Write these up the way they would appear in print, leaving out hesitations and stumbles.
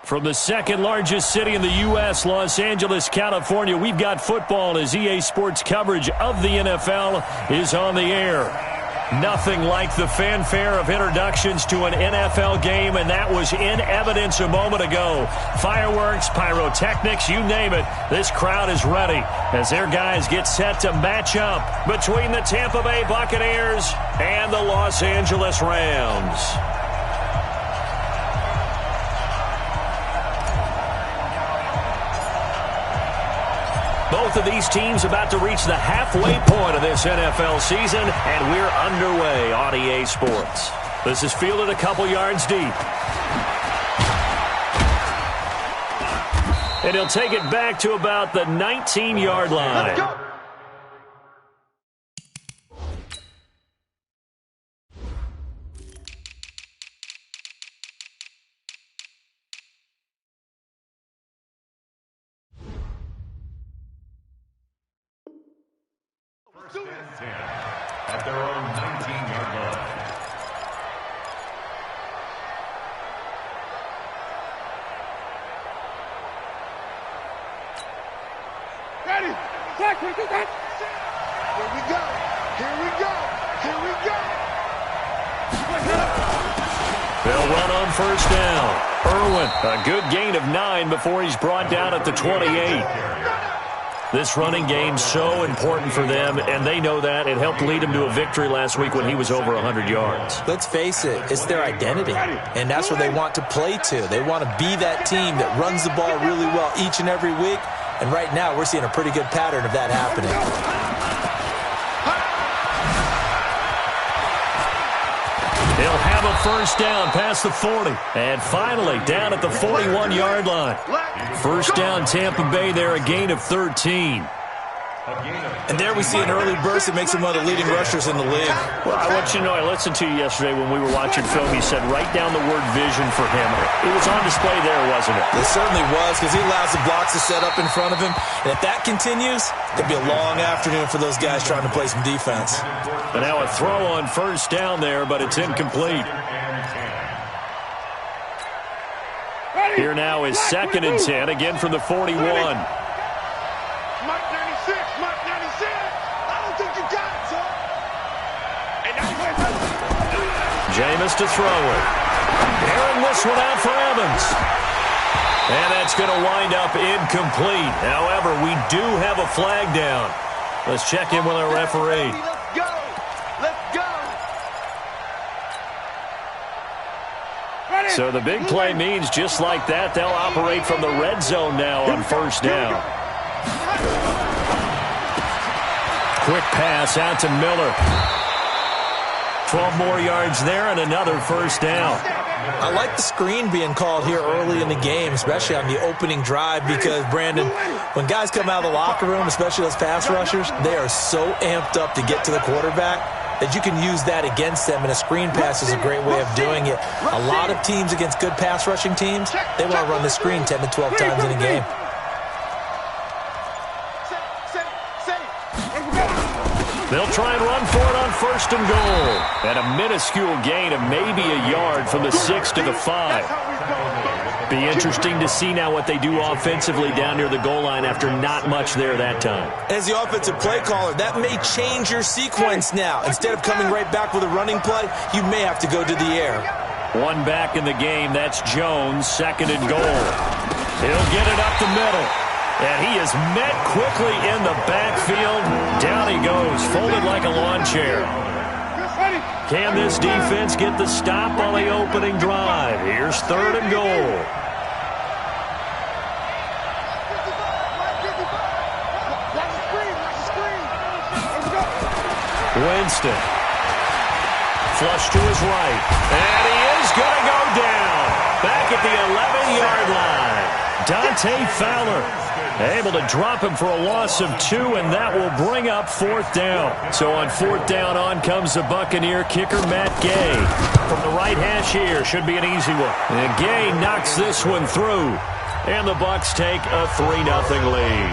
From the second largest city in the U.S., Los Angeles, California, we've got football as EA Sports coverage of the NFL is on the air. Nothing like the fanfare of introductions to an NFL game, and that was in evidence a moment ago. Fireworks, pyrotechnics, you name it. This crowd is ready as their guys get set to match up between the Tampa Bay Buccaneers and the Los Angeles Rams. Both of these teams about to reach the halfway point of this NFL season, and we're underway on EA Sports. This is fielded a couple yards deep. And he'll take it back to about the 19-yard line. Let's go. First and 10 at their own 19-yard line. Ready? Here we go. Here we go. Here we go. They'll run on first down. Irwin, a good gain of 9 before he's brought down at the 28. This running game's so important for them, and they know that. It helped lead them to a victory last week when he was over 100 yards. Let's face it, it's their identity, and that's where they want to play to. They want to be that team that runs the ball really well each and every week, and right now we're seeing a pretty good pattern of that happening. He'll have a first down past the 40, and finally down at the 41-yard line. First down Tampa Bay there, a gain of 13. And there we see an early burst that makes him one of the leading rushers in the league. Well, I want you to know, I listened to you yesterday when we were watching film. You said write down the word vision for him. It was on display there, wasn't it? It certainly was, because he allows the blocks to set up in front of him. And if that continues, it'll be a long afternoon for those guys trying to play some defense. But now a throw on first down there, but it's incomplete. Here now is second and 10, again from the 41. Jameis to throw it. Airing this one out for Evans. And that's going to wind up incomplete. However, we do have a flag down. Let's check in with our referee. Let's go. Let's go. Ready? So the big play means just like that, they'll operate from the red zone now on first down. Quick pass out to Miller. 12 more yards there and another first down. I like the screen being called here early in the game, especially on the opening drive, because, Brandon, when guys come out of the locker room, especially those pass rushers, they are so amped up to get to the quarterback that you can use that against them, and a screen pass is a great way of doing it. A lot of teams against good pass rushing teams, they want to run the screen 10 to 12 times in a game. They'll try and run for it on first and goal. And a minuscule gain of maybe a yard from the 6 to the 5. Be interesting to see now what they do offensively down near the goal line after not much there that time. As the offensive play caller, that may change your sequence now. Instead of coming right back with a running play, you may have to go to the air. One back in the game, that's Jones, second and goal. He'll get it up the middle. And he is met quickly in the backfield. Down he goes, folded like a lawn chair. Can this defense get the stop on the opening drive? Here's third and goal. Winston. Flush to his right. And he is going to go down. Back at the 11-yard line. Dante Fowler able to drop him for a loss of 2, and that will bring up fourth down. So on fourth down, on comes the Buccaneer kicker, Matt Gay. From the right hash here, should be an easy one. And Gay knocks this one through. And the Bucs take a 3-0 lead.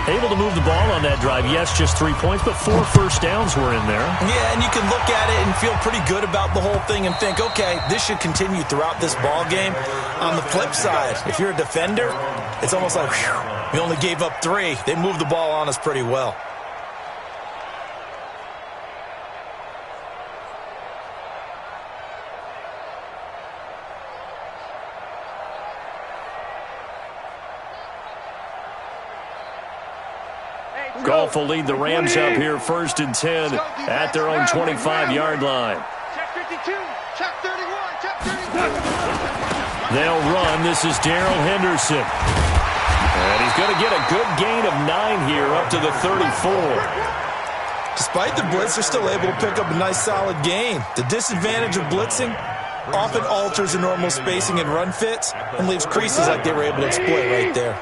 Able to move the ball on that drive. Yes, just 3 points, but 4 first downs were in there. Yeah, and you can look at it and feel pretty good about the whole thing and think, okay, this should continue throughout this ball game. On the flip side, if you're a defender, it's almost like, whew, we only gave up 3. They moved the ball on us pretty well. Goff will lead the Rams up here 1st and 10 at their own 25-yard line. Check 52, check 31, check 32. They'll run. This is Darrell Henderson. And he's going to get a good gain of 9 here up to the 34. Despite the blitz, they're still able to pick up a nice solid gain. The disadvantage of blitzing often alters the normal spacing and run fits and leaves creases like they were able to exploit right there.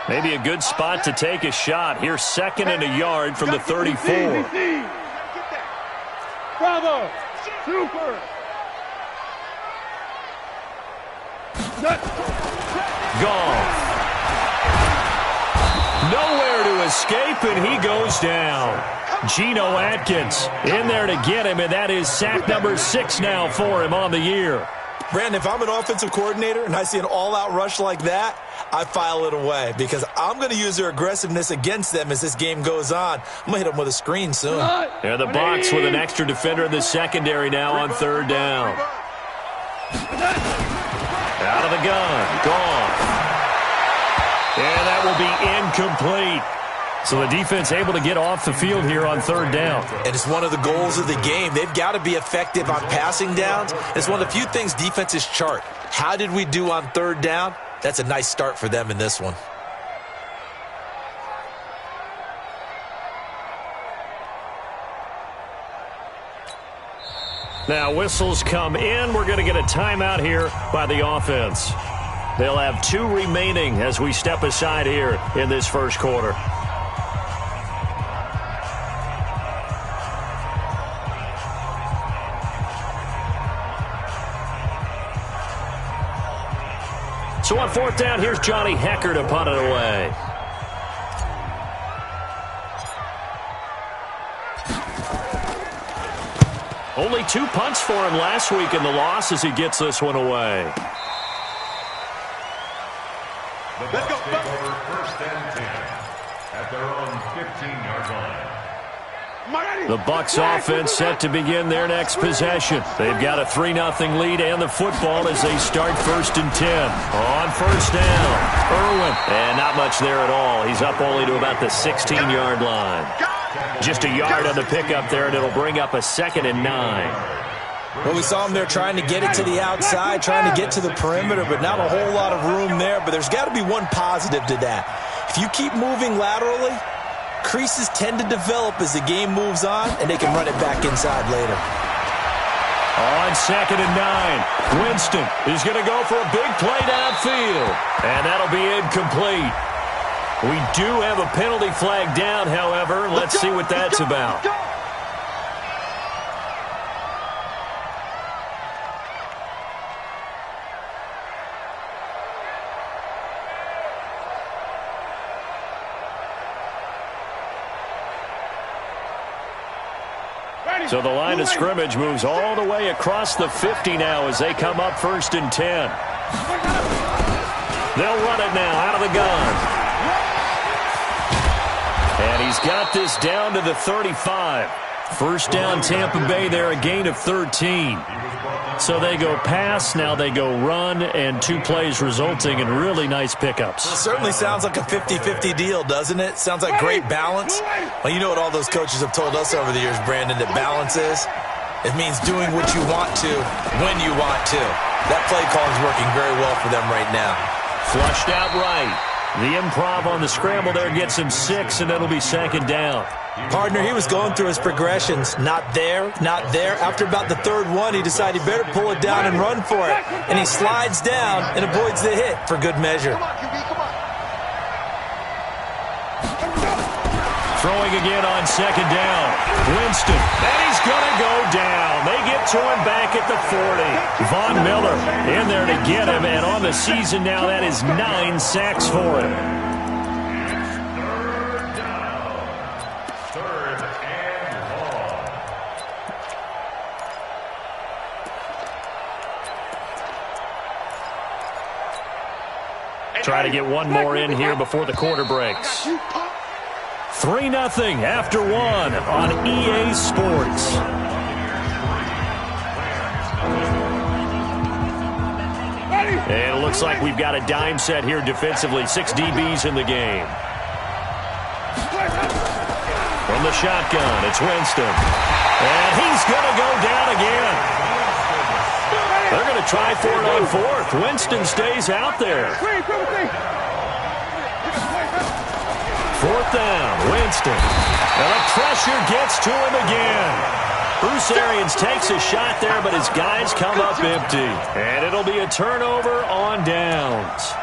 Maybe a good spot to take a shot. Here's 2nd and a yard from the 34. Bravo! Super! Goff. Nowhere to escape, and he goes down. Geno Atkins in there to get him, and that is sack number 6 now for him on the year. Brandon, if I'm an offensive coordinator and I see an all-out rush like that, I file it away because I'm going to use their aggressiveness against them as this game goes on. I'm going to hit them with a screen soon. Yeah, the box with an extra defender in the secondary now on 3rd down. Out of the gun. Goff. And that will be incomplete. So the defense able to get off the field here on 3rd down. And it's one of the goals of the game. They've got to be effective on passing downs. It's one of the few things defenses chart. How did we do on 3rd down? That's a nice start for them in this one. Now whistles come in. We're going to get a timeout here by the offense. They'll have 2 remaining as we step aside here in this first quarter. So on 4th down, here's Johnny Hecker to punt it away. Only 2 punts for him last week in the loss as he gets this one away. The Bucs take over 1st and 10 at their own 15-yard line. The Bucs offense set to begin their next possession. They've got a 3-0 lead and the football as they start 1st and 10. On 1st down, Irwin. And not much there at all. He's up only to about the 16-yard line. Just a yard on the pickup there, and it'll bring up a 2nd and 9. Well, we saw them there trying to get it to the outside, trying to get to the perimeter, but not a whole lot of room there. But there's got to be one positive to that. If you keep moving laterally, creases tend to develop as the game moves on, and they can run it back inside later. On 2nd and 9, Winston is going to go for a big play downfield, and that'll be incomplete. We do have a penalty flag down, however. Let's see what that's about. So the line of scrimmage moves all the way across the 50 now as they come up 1st and 10. They'll run it now out of the gun. And he's got this down to the 35. 1st down Tampa Bay there, a gain of 13. So they go pass, now they go run, and 2 plays resulting in really nice pickups. It certainly sounds like a 50-50 deal, doesn't it? Sounds like great balance. Well, you know what all those coaches have told us over the years, Brandon, that balance is? It means doing what you want to, when you want to. That play call is working very well for them right now. Flushed out right. The improv on the scramble there gets him 6, and it'll be 2nd down. Partner, he was going through his progressions. Not there, not there. After about the 3rd one, he decided he better pull it down and run for it. And he slides down and avoids the hit for good measure. Throwing again on 2nd down. Winston, and he's going to go down. They get to him back at the 40. Von Miller in there to get him, and on the season now, that is 9 sacks for him. Try to get one more in here before the quarter breaks. 3-0 after one on EA Sports. And it looks like we've got a dime set here defensively. 6 DBs in the game. From the shotgun, it's Winston. And he's going to go down again. They're going to try for it on fourth. Winston stays out there. Fourth down, Winston. And the pressure gets to him again. Bruce Arians takes a shot there, but his guys come up empty. And it'll be a turnover on downs.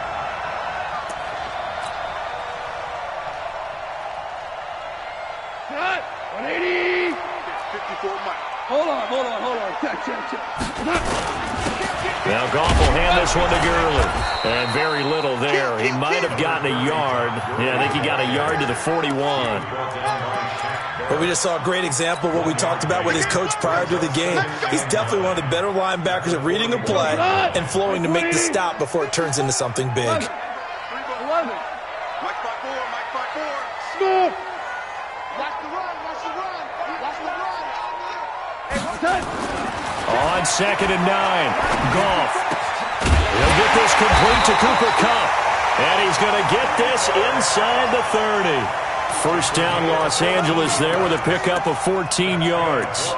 Cut. 180. 54 Mike. Hold on. Check. Now Goff will hand this one to Gurley. And very little there. He might have gotten a yard. Yeah, I think he got a yard to the 41. But we just saw a great example of what we talked about with his coach prior to the game. He's definitely one of the better linebackers at reading a play and flowing to make the stop before it turns into something big. 11. Smooth. Watch the run. On 2nd and 9, Goff. He'll get this complete to Cooper Kupp. And he's going to get this inside the 30. First down, Los Angeles there with a pickup of 14 yards.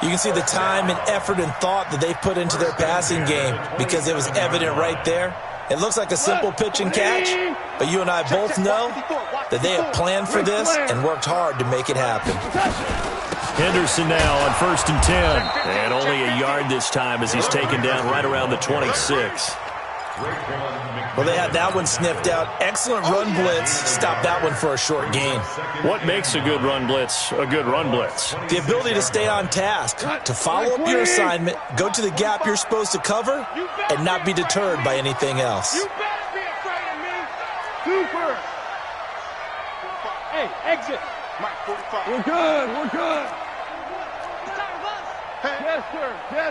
You can see the time and effort and thought that they put into their passing game because it was evident right there. It looks like a simple pitch and catch, but you and I both know that they have planned for this and worked hard to make it happen. Henderson now on 1st and 10. And only a yard this time as he's taken down right around the 26. Well, they had that one sniffed out. Excellent run blitz. Stopped that one for a short gain. What makes a good run blitz a good run blitz? The ability to stay on task, to follow up your assignment, go to the gap you're supposed to cover, and not be deterred by anything else. You better be afraid of me. Cooper. Hey, exit. Mike, 45. We're good. Jester.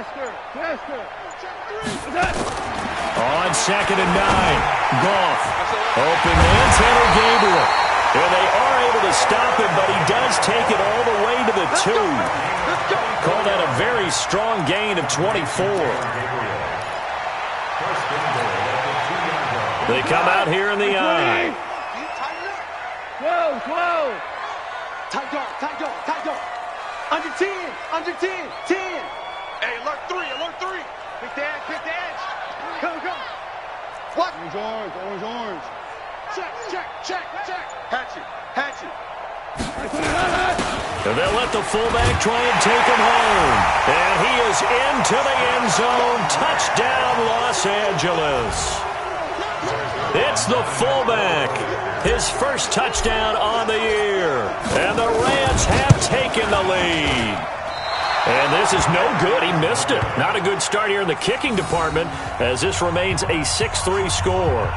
On 2nd and 9, Goff. Open man, Tanner Gabriel. And they are able to stop him, but he does take it all the way to the 2. Call that a very strong gain of 24. They come out here in the I. Whoa. Tight dog. Under 10. 10. Hey, alert 3. Pick the edge. Go. What? Orange. Check. Hatchet. And they'll let the fullback try and take him home. And he is into the end zone. Touchdown, Los Angeles. It's the fullback. His first touchdown on the year. And the Rams have taken the lead. And this is no good. He missed it. Not a good start here in the kicking department as this remains a 6-3 score.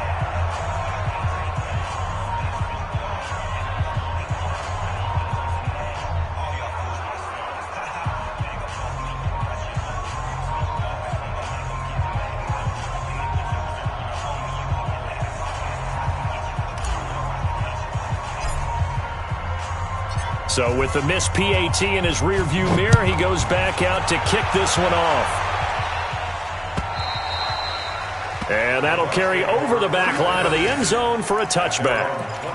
So with the missed PAT in his rearview mirror, he goes back out to kick this one off. And that'll carry over the back line of the end zone for a touchback.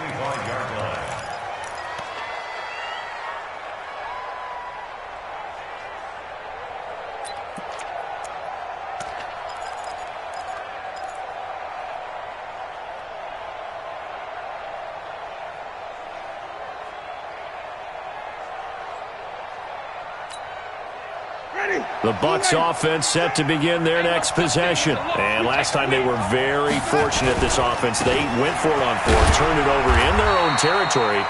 The Bucs offense set to begin their next possession. And last time they were very fortunate, this offense. They went for it on 4, turned it over in their own territory,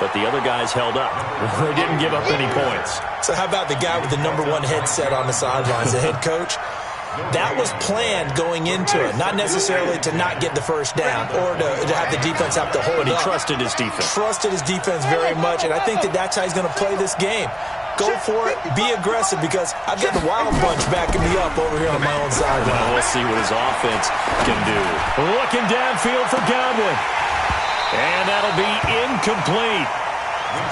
but the other guys held up. They didn't give up any points. So how about the guy with the #1 headset on the sidelines, the head coach? That was planned going into it, not necessarily to not get the first down or to have the defense have to hold But he up. trusted his defense. Trusted his defense very much, and I think that's how he's going to play this game. Go for it. Be aggressive, because I've got the wild bunch backing me up over here on my own side. Well, we'll see what his offense can do. Looking downfield for Godwin. And that'll be incomplete.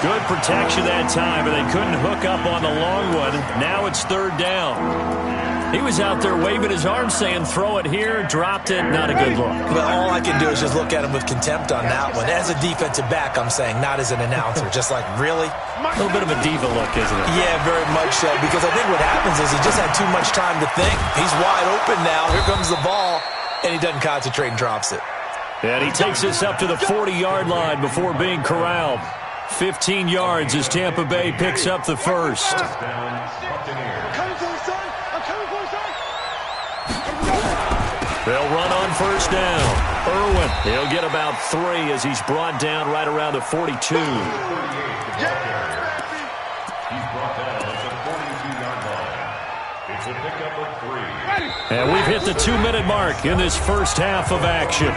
Good protection that time, but they couldn't hook up on the long one. Now it's third down. He was out there waving his arm saying, throw it here, dropped it, not a good look. But all I can do is just look at him with contempt on that one. As a defensive back, I'm saying, not as an announcer. Just like, really? A little bit of a diva look, isn't it? Yeah, very much so, because I think what happens is he just had too much time to think. He's wide open now. Here comes the ball, and he doesn't concentrate and drops it. And he takes this up to the 40-yard line before being corralled. 15 yards as Tampa Bay picks up the first. They'll run on first down. Irwin, he'll get about 3 as he's brought down right around the 42. He's brought down at the 42-yard line. It's a pickup of 3. And we've hit the 2-minute mark in this first half of action.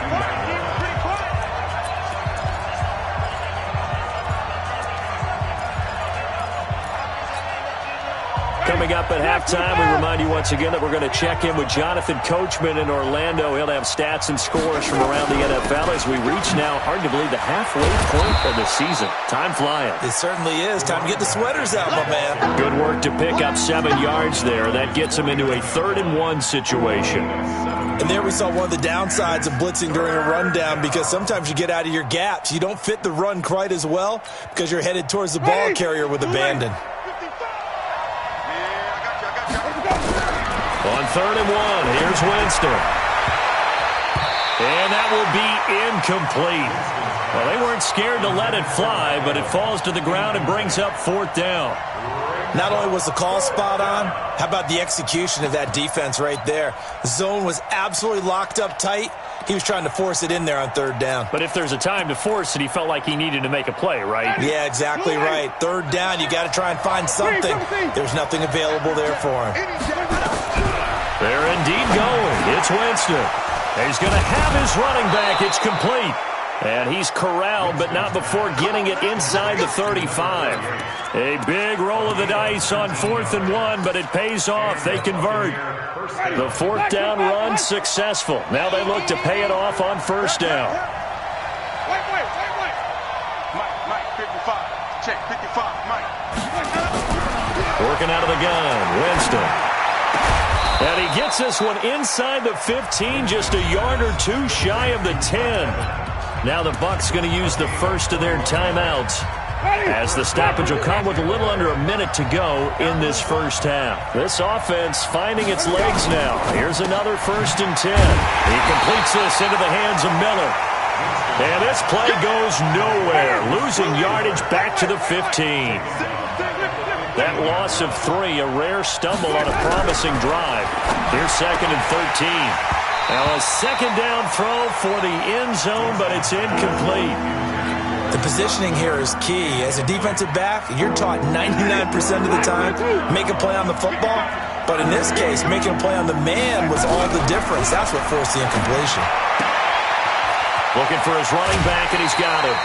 Coming up at halftime, we remind you once again that we're going to check in with Jonathan Coachman in Orlando. He'll have stats and scores from around the NFL as we reach now, hard to believe, the halfway point of the season. Time flying. It certainly is. Time to get the sweaters out, my man. Good work to pick up 7 yards there. That gets him into a 3rd-and-1 situation. And there we saw one of the downsides of blitzing during a rundown, because sometimes you get out of your gaps. You don't fit the run quite as well because you're headed towards the ball carrier with abandon. On 3rd-and-1, here's Winston. And that will be incomplete. Well, they weren't scared to let it fly, but it falls to the ground and brings up 4th down. Not only was the call spot on, how about the execution of that defense right there? The zone was absolutely locked up tight. He was trying to force it in there on 3rd down. But if there's a time to force it, he felt like he needed to make a play, right? Yeah, exactly right. 3rd down, you got to try and find something. There's nothing available there for him. They're indeed going. It's Winston. He's going to have his running back. It's complete. And he's corralled, but not before getting it inside the 35. A big roll of the dice on 4th-and-1, but it pays off. They convert. The 4th down run successful. Now they look to pay it off on 1st down. Mike, 55. Check, 55, Mike. Working out of the gun, Winston. And he gets this one inside the 15, just a yard or 2 shy of the 10. Now the Bucs going to use the first of their timeouts, as the stoppage will come with a little under a minute to go in this first half. This offense finding its legs now. Here's another 1st and 10. He completes this into the hands of Miller. And this play goes nowhere, losing yardage back to the 15. That loss of 3, a rare stumble on a promising drive. Here's 2nd and 13. Now a 2nd down throw for the end zone, but it's incomplete. The positioning here is key. As a defensive back, you're taught 99% of the time, make a play on the football. But in this case, making a play on the man was all the difference. That's what forced the incompletion. Looking for his running back, and he's got it.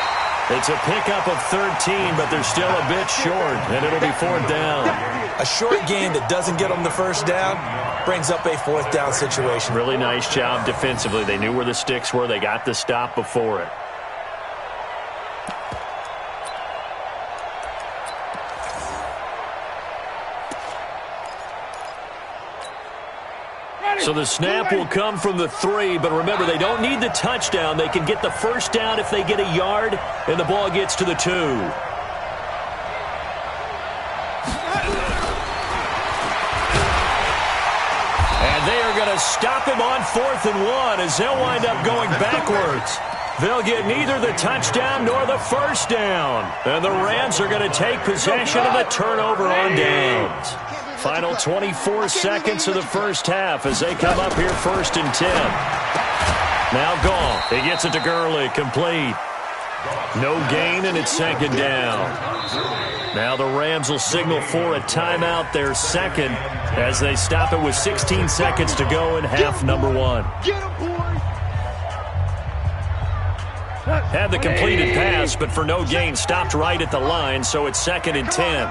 It's a pickup of 13, but they're still a bit short, and it'll be 4th down. A short game that doesn't get them the 1st down brings up a 4th down situation. Really nice job defensively. They knew where the sticks were. They got the stop before it. So the snap will come from the 3, but remember, they don't need the touchdown. They can get the 1st down if they get a yard, and the ball gets to the 2. And they are going to stop him on 4th-and-1 as they'll wind up going backwards. They'll get neither the touchdown nor the 1st down. And the Rams are going to take possession of the turnover on downs. Final 24 seconds of the first half as they come up here 1st and 10. Now Goff. He gets it to Gurley. Complete. No gain, and it's 2nd down. Now the Rams will signal for a timeout, their 2nd, as they stop it with 16 seconds to go in half number 1. Had the completed pass, but for no gain, stopped right at the line, so it's 2nd and 10.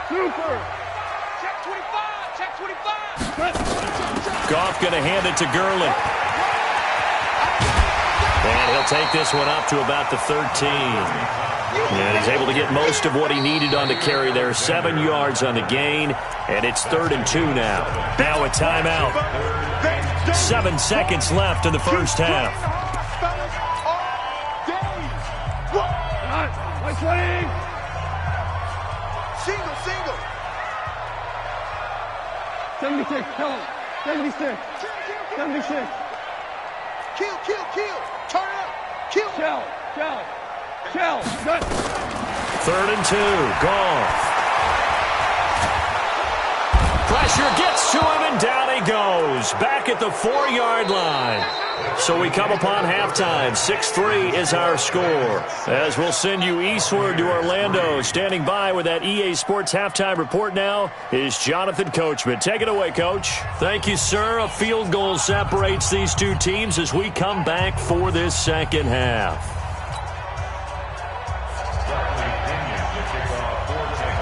Super. Check 25. Check 25. Goff going to hand it to Gurley. And he'll take this one up to about the 13. And he's able to get most of what he needed on the carry there. 7 yards on the gain. And it's 3rd and 2 now. Now a timeout. 7 seconds left in the first half. Single. 76, kill him. 76. 76. Kill. Turn it up. Kill. Shell. 3rd and 2. Goff. Pressure gets to him, and down he goes. Back at the 4-yard line. So we come upon halftime. 6-3 is our score. As we'll send you eastward to Orlando. Standing by with that EA Sports halftime report now is Jonathan Coachman. Take it away, Coach. Thank you, sir. A field goal separates these two teams as we come back for this second half.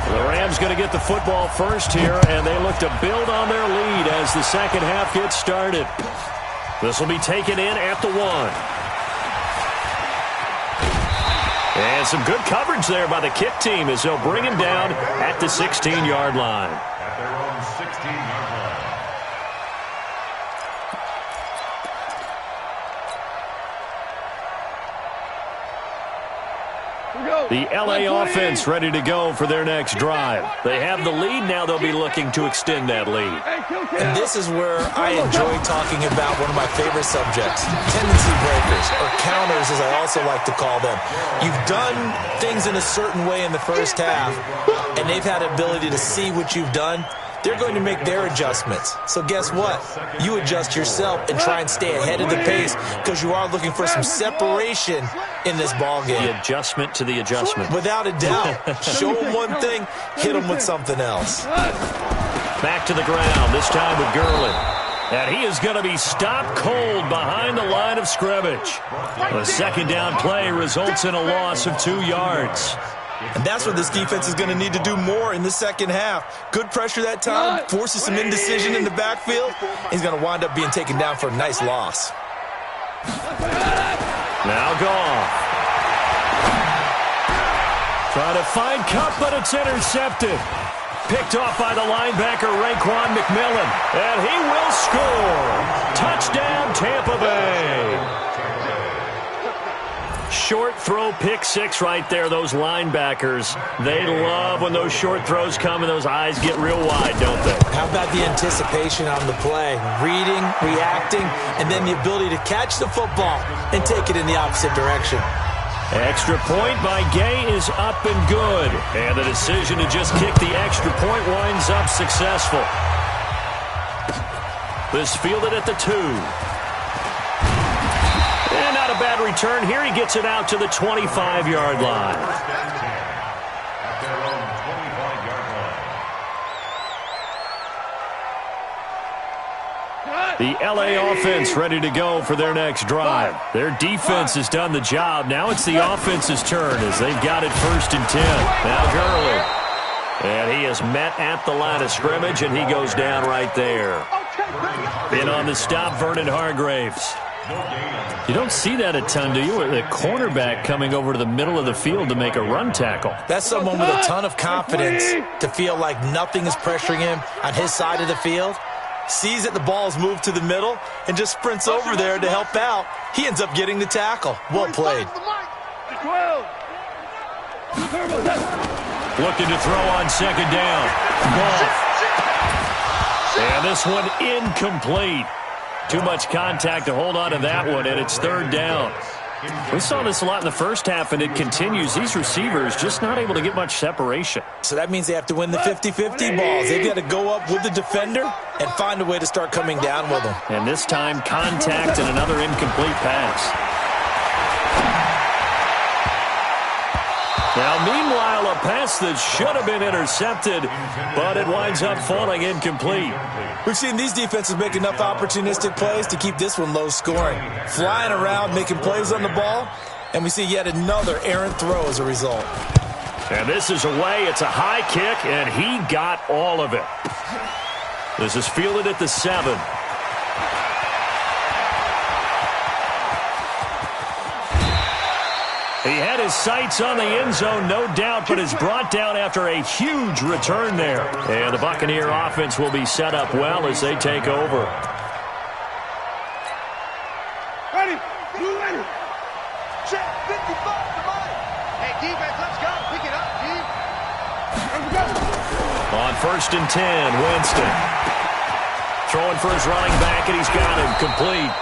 The Rams going to get the football first here, and they look to build on their lead as the second half gets started. This will be taken in at the 1. And some good coverage there by the kick team as they'll bring him down at the 16-yard line. At their own 16-yard line. The LA offense ready to go for their next drive. They have the lead. Now they'll be looking to extend that lead. And this is where I enjoy talking about one of my favorite subjects, tendency breakers, or counters as I also like to call them. You've done things in a certain way in the first half, and they've had the ability to see what you've done. They're going to make their adjustments. So guess what? You adjust yourself and try and stay ahead of the pace because you are looking for some separation in this ball game. The adjustment to the adjustment. Without a doubt. Show them one thing, hit them with something else. Back to the ground, this time with Gurley. And he is going to be stopped cold behind the line of scrimmage. The second down play results in a loss of 2 yards. And that's what this defense is going to need to do more in the second half. Good pressure that time, forces some indecision in the backfield. He's going to wind up being taken down for a nice loss. Now Goff. Trying to find Cup, but it's intercepted. Picked off by the linebacker, Raekwon McMillan. And he will score. Touchdown, Tampa Bay. Short throw, pick 6 right there. Those linebackers, they love when those short throws come and those eyes get real wide, don't they? How about the anticipation on the play? Reading, reacting, and then the ability to catch the football and take it in the opposite direction. Extra point by Gay is up and good. And the decision to just kick the extra point winds up successful. This fielded at the 2. And not a bad return here. He gets it out to the 25-yard line. At their own 25-yard line. The LA offense ready to go for their next drive. Their defense has done the job. Now it's the offense's turn as they've got it 1st and 10. Now Gurley. And he is met at the line of scrimmage, and he goes down right there. In on the stop, Vernon Hargreaves. You don't see that a ton, do you? The cornerback coming over to the middle of the field to make a run tackle. That's someone with a ton of confidence to feel like nothing is pressuring him on his side of the field. Sees that the ball's moved to the middle and just sprints over there to help out. He ends up getting the tackle. Well played. Looking to throw on 2nd down. Goff. And this one incomplete. Too much contact to hold on to that one, and it's 3rd down. We saw this a lot in the first half, and it continues. These receivers just not able to get much separation. So that means they have to win the 50-50 balls. They've got to go up with the defender and find a way to start coming down with them. And this time, contact and another incomplete pass. Now, meanwhile, a pass that should have been intercepted, but it winds up falling incomplete. We've seen these defenses make enough opportunistic plays to keep this one low scoring. Flying around, making plays on the ball, and we see yet another errant throw as a result. And this is away. It's a high kick, and he got all of it. This is fielded at the 7. He had his sights on the end zone, no doubt, but is brought down after a huge return there. And the Buccaneer offense will be set up well as they take over. Ready? You ready? Check 55 to mine. Hey, defense, let's go. Pick it up, G. On 1st and 10, Winston. Throwing for his running back, and he's got him complete.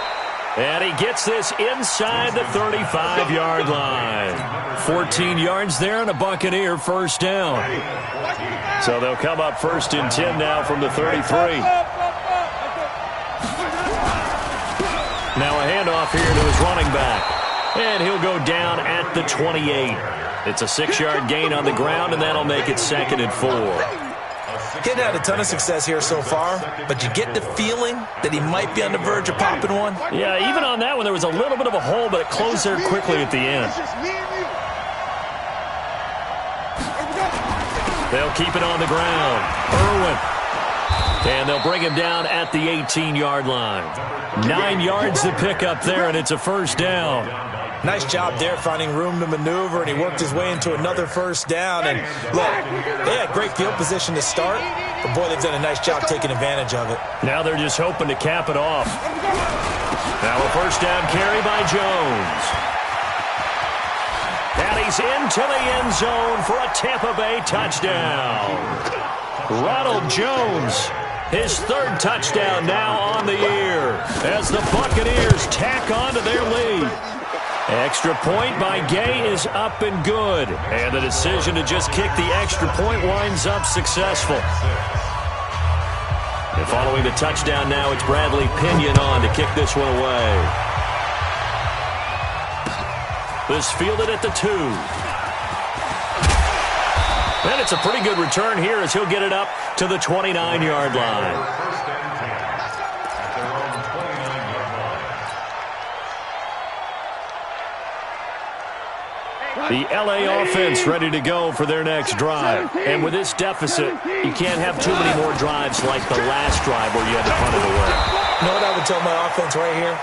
And he gets this inside the 35-yard line. 14 yards there and a Buccaneer first down. So they'll come up 1st and 10 now from the 33. Now a handoff here to his running back. And he'll go down at the 28. It's a 6-yard gain on the ground, and that'll make it 2nd and 4. He's had a ton of success here so far, but you get the feeling that he might be on the verge of popping one. Yeah, even on that one, there was a little bit of a hole, but it closed there quickly at the end. They'll keep it on the ground. Irwin. And they'll bring him down at the 18-yard line. 9 yards to pick up there, and it's a first down. Nice job there finding room to maneuver, and he worked his way into another first down. And look, they had great field position to start, but boy, they've done a nice job taking advantage of it. Now they're just hoping to cap it off. Now a first down carry by Jones. And he's into the end zone for a Tampa Bay touchdown. Ronald Jones, his 3rd touchdown now on the year as the Buccaneers tack on to their lead. Extra point by Gay is up and good. And the decision to just kick the extra point winds up successful. And following the touchdown now, it's Bradley Pinion on to kick this one away. This fielded at the 2. And it's a pretty good return here as he'll get it up to the 29-yard line. The L.A. offense ready to go for their next drive. And with this deficit, you can't have too many more drives like the last drive where you had to punt it away. You know what I would tell my offense right here?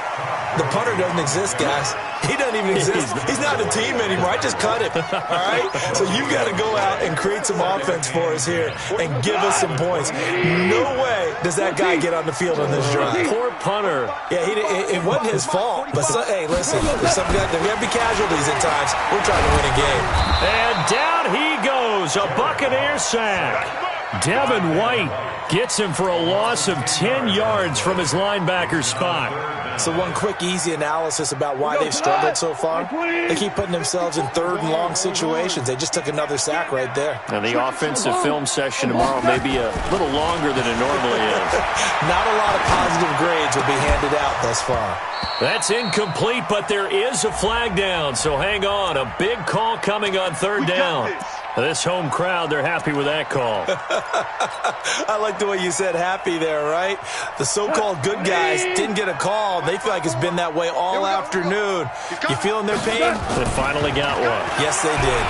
The punter doesn't exist, guys. He doesn't even exist. He's not a team anymore. I just cut him. All right? So you got to go out and create some offense for us here and give us some points. No way does that guy get on the field on this drive. Poor punter. Yeah, it wasn't his fault. But, hey, listen, there's going to be casualties at times. We're trying to win a game. And down he goes. A Buccaneer sack. Devin White gets him for a loss of 10 yards from his linebacker spot. So one quick, easy analysis about why they've struggled so far. They keep putting themselves in 3rd and long situations. They just took another sack right there. And the offensive film session tomorrow may be a little longer than it normally is. Not a lot of positive grades will be handed out thus far. That's incomplete, but there is a flag down, so hang on. A big call coming on 3rd down. This home crowd, they're happy with that call. I like the way you said happy there, right? The so-called good guys didn't get a call. They feel like it's been that way all afternoon. You feeling their pain? They finally got one. Yes, they did.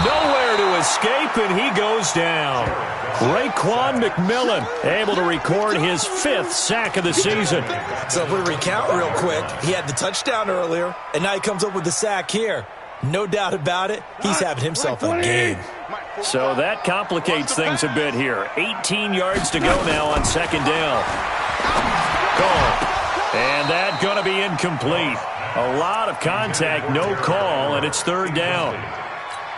Nowhere to escape, and he goes down. Raekwon McMillan able to record his 5th sack of the season. So if we recount real quick, he had the touchdown earlier, and now he comes up with the sack here. No doubt about it, he's having himself a game. So that complicates things a bit here. 18 yards to go now on 2nd down. Call. And that going to be incomplete. A lot of contact, no call, and it's 3rd down.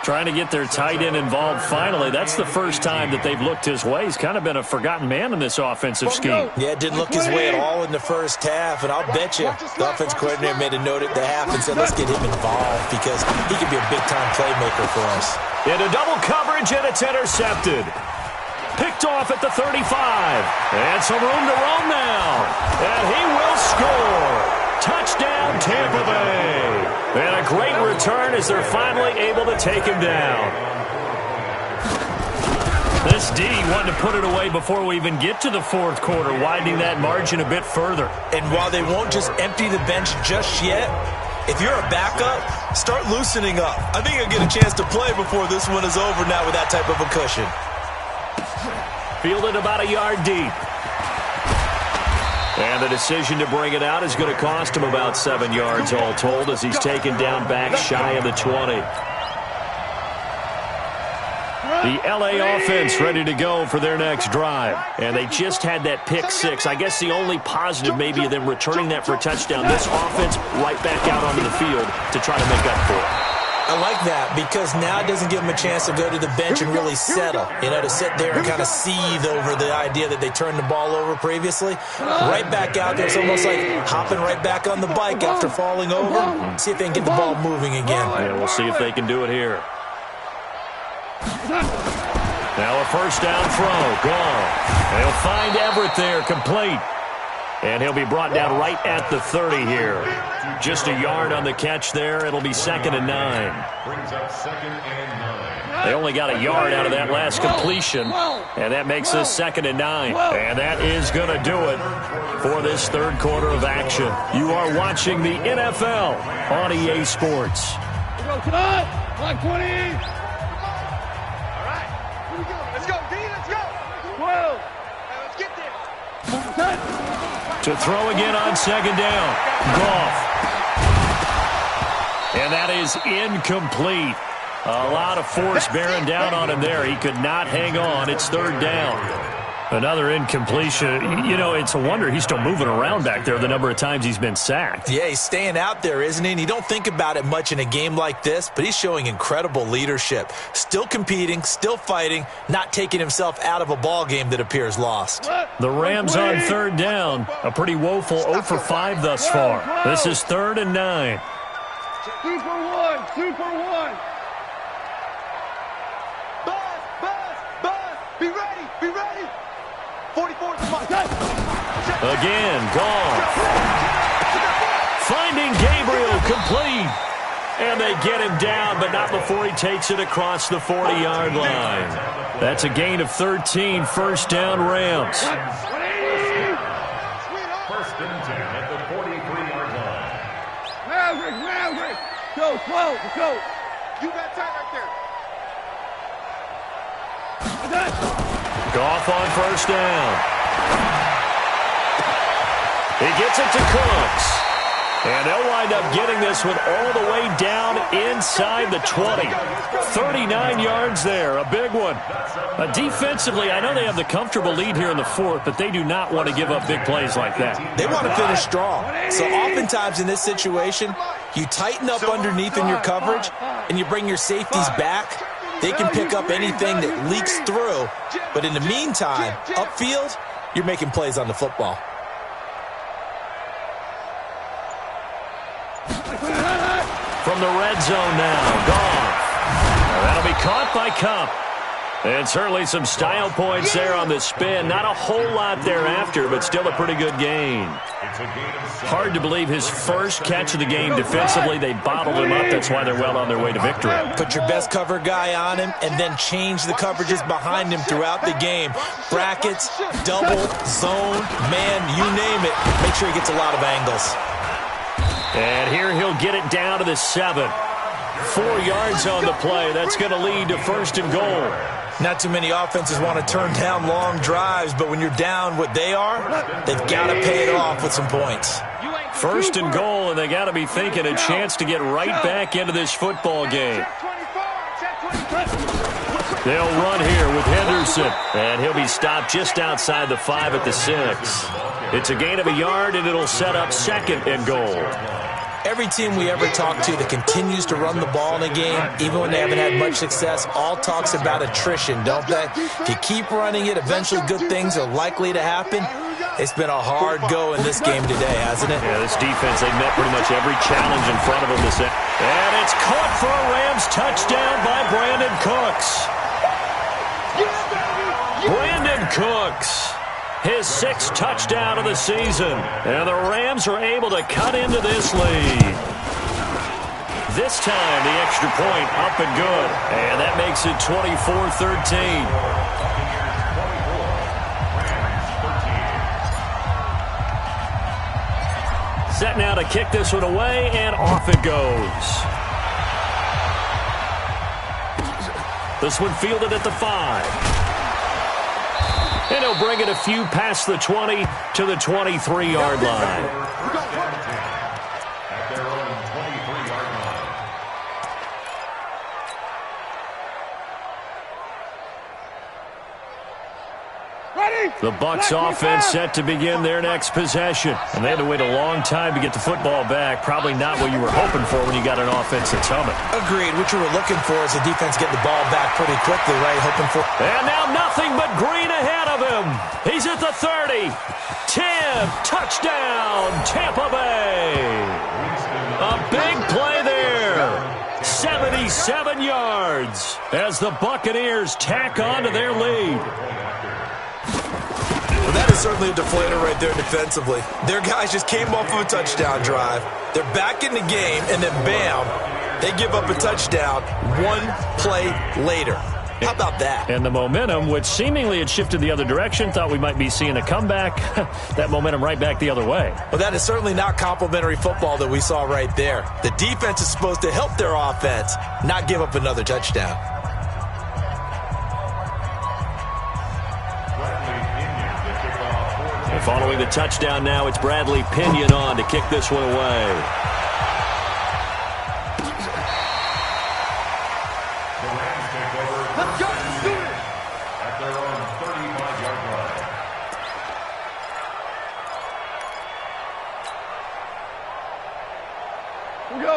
Trying to get their tight end involved finally. That's the first time that they've looked his way. He's kind of been a forgotten man in this offensive scheme. Yeah, it didn't look his way at all in the first half, and I'll bet you the offense coordinator made a note at the half and said, let's get him involved because he could be a big-time playmaker for us. Into double coverage, and it's intercepted. Picked off at the 35. And some room to roam now. And he will score. Touchdown, Tampa Bay. And a great return as they're finally able to take him down. This D wanted to put it away before we even get to the 4th quarter, widening that margin a bit further. And while they won't just empty the bench just yet, If you're a backup, start loosening up. I think you'll get a chance to play before this one is over now with that type of a cushion. Fielded about a yard deep. And the decision to bring it out is going to cost him about 7 yards all told as he's taken down back shy of the 20. The LA offense ready to go for their next drive. And they just had that pick six. I guess the only positive maybe of them returning that for a touchdown. This offense right back out onto the field to try to make up for it. I like that because now it doesn't give them a chance to go to the bench and really settle. You know, to sit there and kind of seethe over the idea that they turned the ball over previously. Right back out there. It's almost like hopping right back on the bike after falling over. See if they can get the ball moving again. Yeah, we'll see if they can do it here. Now a first down throw. Gone. They'll find Everett there, complete. And he'll be brought down right at the 30 here. Just a yard on the catch there. It'll be 2nd and 9. Brings up 2nd and 9. They only got a yard out of that last completion, and that makes this 2nd and 9. And that is going to do it for this third quarter of action. You are watching the NFL on EA Sports. Let's go, Clock 20. All right, here we go. Let's go, D, let's go. 12. Now let's get there. To throw again on 2nd down. Goff. And that is incomplete. A lot of force bearing down on him there. He could not hang on. It's 3rd down. Another incompletion. You know, it's a wonder he's still moving around back there the number of times he's been sacked. Yeah, he's staying out there, isn't he? And you don't think about it much in a game like this, but he's showing incredible leadership. Still competing, still fighting, not taking himself out of a ball game that appears lost. The Rams on 3rd down. A pretty woeful 0 for 5 thus far. This is 3rd and 9. 2 for 1. 2 for 1. Buzz. Be ready. 44 is the mark. Again, gone. Finding Gabriel, complete. And they get him down, but not before he takes it across the 40-yard line. That's a gain of 13, 1st down Rams. 1st and 10 at the 43-yard line. Maverick. Go, let's go. You got time right there. Goff on 1st down. He gets it to Cooks. And they'll wind up getting this one all the way down inside the 20. 39 yards there, a big one. Defensively, I know they have the comfortable lead here in the 4th, but they do not want to give up big plays like that. They want to finish strong. So oftentimes in this situation, you tighten up underneath in your coverage, and you bring your safeties back. They can pick up anything that leaks through. But in the meantime, upfield, you're making plays on the football. From the red zone now, Goff. That'll be caught by Kupp. And certainly some style points there on the spin. Not a whole lot thereafter, but still a pretty good gain. Hard to believe his first catch of the game defensively. They bottled him up. That's why they're well on their way to victory. Put your best cover guy on him and then change the coverages behind him throughout the game. Brackets, double, zone, man, you name it. Make sure he gets a lot of angles. And here he'll get it down to the 7. 4 yards on the play. That's going to lead to 1st and goal. Not too many offenses want to turn down long drives, but when you're down what they are, they've got to pay it off with some points. 1st and goal, and they got to be thinking a chance to get right back into this football game. They'll run here with Henderson, and he'll be stopped just outside the 5 at the 6. It's a gain of a yard, and it'll set up 2nd and goal. Every team we ever talk to that continues to run the ball in a game, even when they haven't had much success, all talks about attrition, don't they? If you keep running it, eventually good things are likely to happen. It's been a hard go in this game today, hasn't it? Yeah, this defense, they've met pretty much every challenge in front of them this end. And it's caught for a Rams touchdown by Brandon Cooks. Brandon Cooks. His 6th touchdown of the season. And the Rams are able to cut into this lead. This time, the extra point up and good. And that makes it 24-13. Set now to kick this one away, and off it goes. This one fielded at the 5. And he'll bring it a few past the 20 to the 23-yard line. The Bucs offense set to begin their next possession. And they had to wait a long time to get the football back. Probably not what you were hoping for when you got an offense that's humming. Agreed. What you were looking for is the defense getting the ball back pretty quickly, right? Hoping for... And now nothing but green ahead of him. He's at the 30. 10. Touchdown, Tampa Bay. A big play there. 77 yards as the Buccaneers tack on to their lead. Well, that is certainly a deflator right there defensively. Their guys just came off of a touchdown drive. They're back in the game, and then bam, they give up a touchdown one play later. How about that? And the momentum, which seemingly had shifted the other direction, thought we might be seeing a comeback. That momentum right back the other way. Well, that is certainly not complimentary football that we saw right there. The defense is supposed to help their offense, not give up another touchdown. Following the touchdown now, it's Bradley Pinion on to kick this one away. The Rams take over. Let's go. Do it. At their own 35-yard line.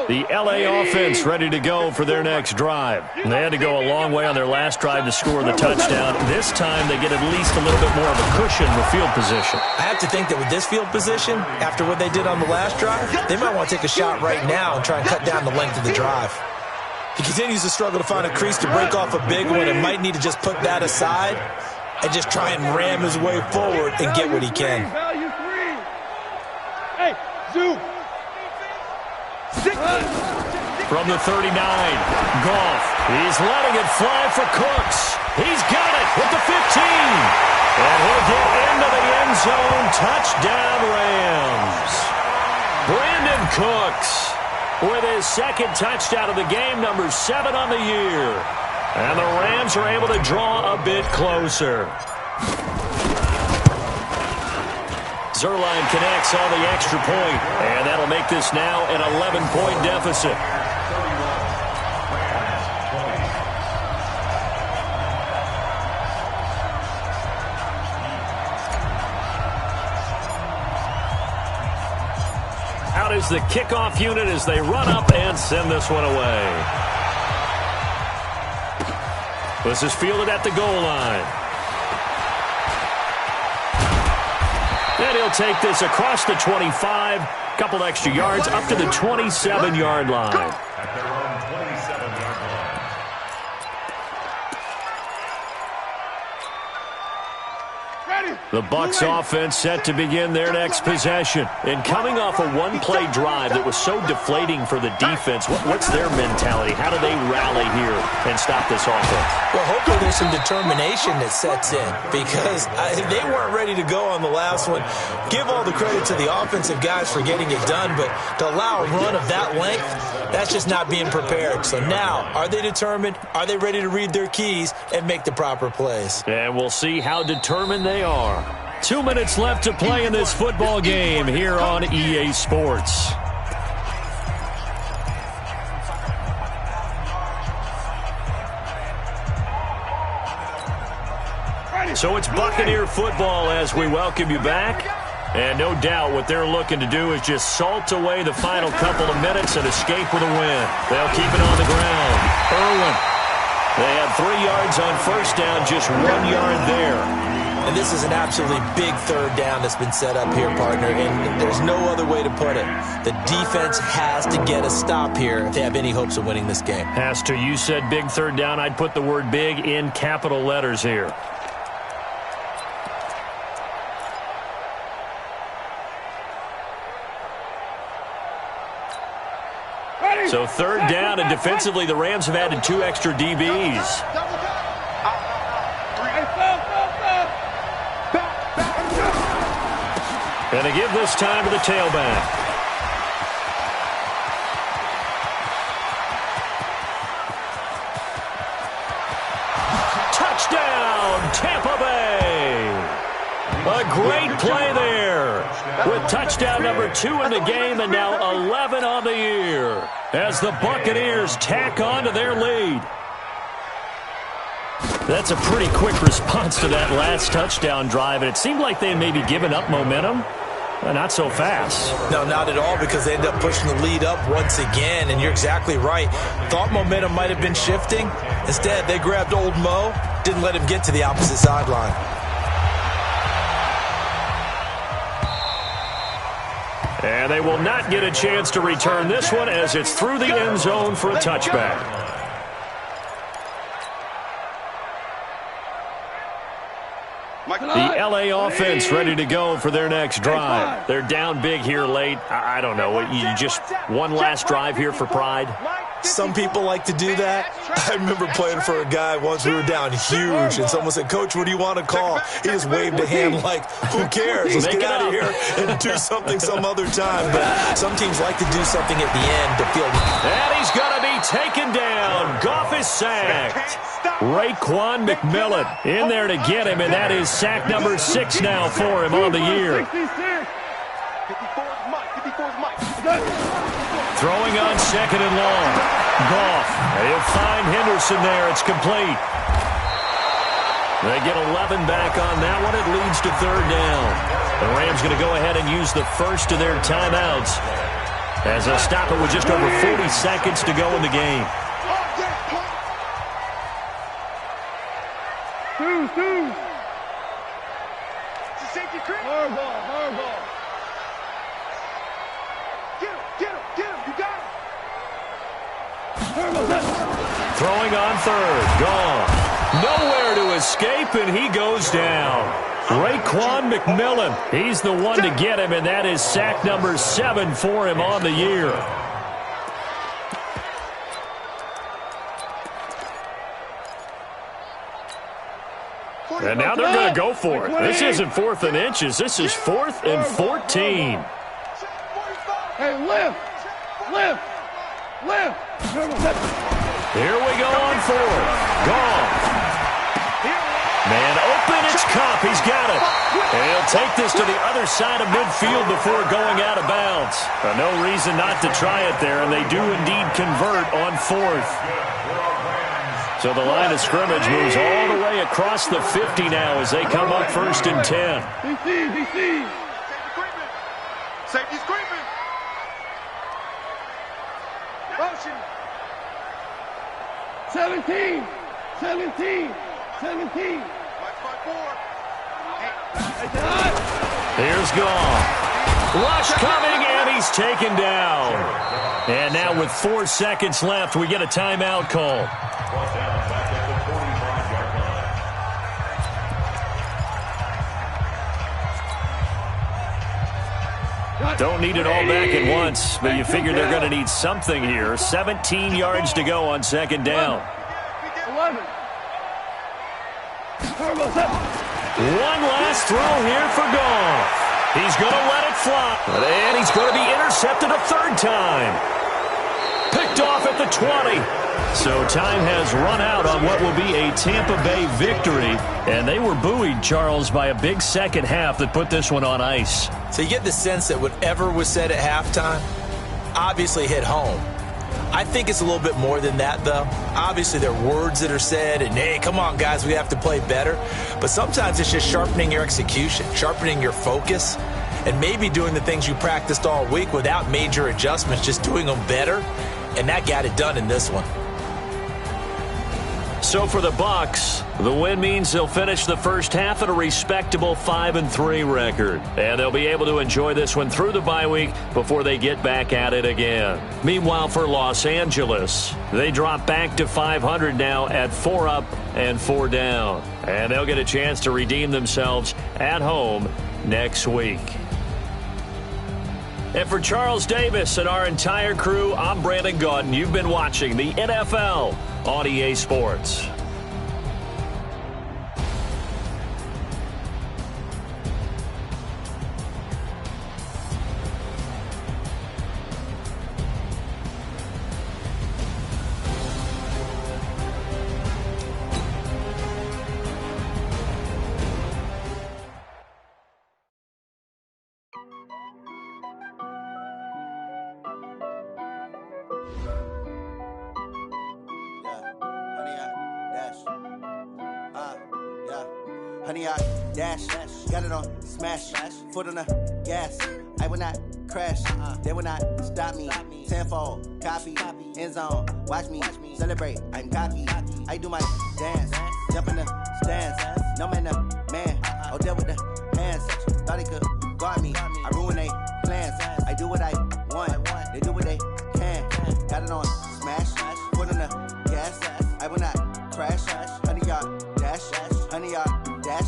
The L.A. offense ready to go for their next drive. They had to go a long way on their last drive to score the touchdown. This time they get at least a little bit more of a cushion with field position. I have to think that with this field position, after what they did on the last drive, they might want to take a shot right now and try and cut down the length of the drive. He continues to struggle to find a crease to break off a big one and might need to just put that aside and just try and ram his way forward and get what he can. Hey, Zoo. From the 39, Goff. He's letting it fly for Cooks. He's got it with the 15. And he'll get into the end zone. Touchdown, Rams. Brandon Cooks with his second touchdown of the game, number 7 on the year. And the Rams are able to draw a bit closer. Zerline connects on the extra point, and that'll make this now an 11-point deficit. Out is the kickoff unit as they run up and send this one away. This is fielded at the goal line. And he'll take this across the 25, couple extra yards, up to the 27-yard line. At their own 27-yard line. The Bucs offense set to begin their next possession. And coming off a one-play drive that was so deflating for the defense, what's their mentality? How do they rally here and stop this offense? Well, hopefully there's some determination that sets in because they weren't ready to go on the last one. Give all the credit to the offensive guys for getting it done, but to allow a run of that length, that's just not being prepared. So now, are they determined? Are they ready to read their keys and make the proper plays? And we'll see how determined they are. 2 minutes left to play in this football game here on EA Sports. So it's Buccaneer football as we welcome you back. And no doubt what they're looking to do is just salt away the final couple of minutes and escape with a win. They'll keep it on the ground. Irwin. They had 3 yards on first down, just 1 yard there. And this is an absolutely big third down that's been set up here, partner, and there's no other way to put it. The defense has to get a stop here if they have any hopes of winning this game. Has to. You said big third down. I'd put the word big in capital letters here. So third down, and defensively the Rams have added 2 extra DBs. And they give this time to the tailback. a great play there with touchdown number 2 in the game and now 11 on the year as the Buccaneers tack on to their lead. That's a pretty quick response to that last touchdown drive, and it seemed like they had maybe given up momentum. Not so fast. No, not at all, because they end up pushing the lead up once again, and you're exactly right. Thought momentum might have been shifting. Instead, they grabbed old Mo, didn't let him get to the opposite sideline. And they will not get a chance to return this one as it's through the end zone for a touchback. The LA offense ready to go for their next drive. They're down big here late. I don't know. You just one last drive here for pride? Some people like to do that. I remember playing for a guy once. We were down huge, and someone said, "Coach, what do you want to call?" He just waved a hand like, "Who cares? Let's get out of here and do something some other time." But some teams like to do something at the end to feel. And he's going to be taken down. Goff is sacked. Raekwon McMillan in there to get him, and that is sack number 6 now for him on the year. Throwing on 2nd and long. Goff. He'll find Henderson there. It's complete. They get 11 back on that one. It leads to 3rd down. The Rams going to go ahead and use the first of their timeouts as they stop it with just over 40 seconds to go in the game. Two. It's a safety creep. Hardball. Get him. You got him. Throwing on 3rd. Gone. Nowhere to escape, and he goes down. Raekwon McMillan. He's the one to get him, and that is sack number 7 for him on the year. And now they're going to go for it. This isn't 4th and inches. This is 4th and 14. Hey, lift. Here we go on 4th. Gone. Man open, it's Kupp. He's got it. And he'll take this to the other side of midfield before going out of bounds. No reason not to try it there, and they do indeed convert on 4th. So the line of scrimmage moves all the way across the 50 now as they come up 1st and 10. DC. Safety's creeping. Motion. 17. Here's Goff. Rush coming, and he's taken down. And now with 4 seconds left, we get a timeout call. Don't need it all back at once, but you figure they're going to need something here. 17 yards to go on 2nd down. 11. One last throw here for Goff. He's going to let it fly. And he's going to be intercepted a 3rd time. Picked off at the 20. So time has run out on what will be a Tampa Bay victory. And they were buoyed, Charles, by a big second half that put this one on ice. So you get the sense that whatever was said at halftime obviously hit home. I think it's a little bit more than that, though. Obviously, there are words that are said, and, hey, come on, guys, we have to play better. But sometimes it's just sharpening your execution, sharpening your focus, and maybe doing the things you practiced all week without major adjustments, just doing them better, and that got it done in this one. So for the Bucs, the win means they'll finish the first half at a respectable 5-3 record. And they'll be able to enjoy this one through the bye week before they get back at it again. Meanwhile, for Los Angeles, they drop back to 500 now at 4 up and 4 down. And they'll get a chance to redeem themselves at home next week. And for Charles Davis and our entire crew, I'm Brandon Gaudin. You've been watching the NFL on EA Sports. 100-yard dash. Got it on smash. Foot on the gas. I will not crash. They will not stop me. Tenfold, copy, end zone. Watch me celebrate. I'm cocky. I do my dance. Jump in the stands. No man, the man. Oh, deal with the hands. Thought he could guard me. I ruin they plans. I do what I want. They do what they can. Got it on smash. Foot on the gas. I will not crash. 100-yard dash. 100-yard dash.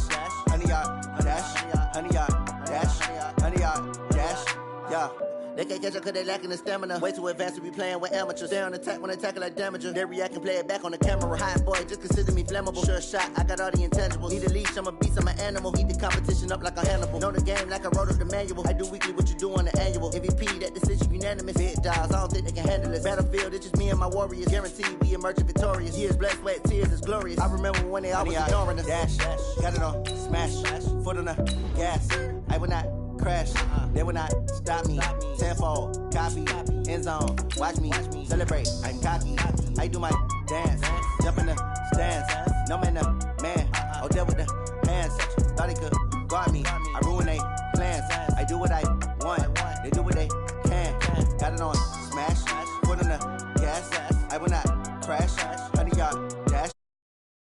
100-yard dash. 100-yard dash. 100-yard dash. Yeah. They can't catch up cause they lacking the stamina. Way too advanced to be playing with amateurs. Stay on attack when they tackle like damager. They react and play it back on the camera. Hot boy, just consider me flammable. Sure shot, I got all the intangibles. Need a leash, I'm a beast, I'm an animal. Heat the competition up like a Hannibal. Know the game like I wrote up the manual. I do weekly what you do on the annual. MVP, that decision unanimous. Big dogs, I don't think they can handle it. Battlefield, it's just me and my warriors. Guaranteed we emerging victorious. Years, blood, sweat, tears, it's glorious. I remember when they always ignoring us. Dash, got it on smash. Foot on the gas. I will not crash. They will not stop me. Tenfold, copy, end zone. Watch me celebrate. I'm cocky. I do my dance. Jump in the stands. No man, the man. Oh, deal with the hands. Thought he could guard me. I ruin they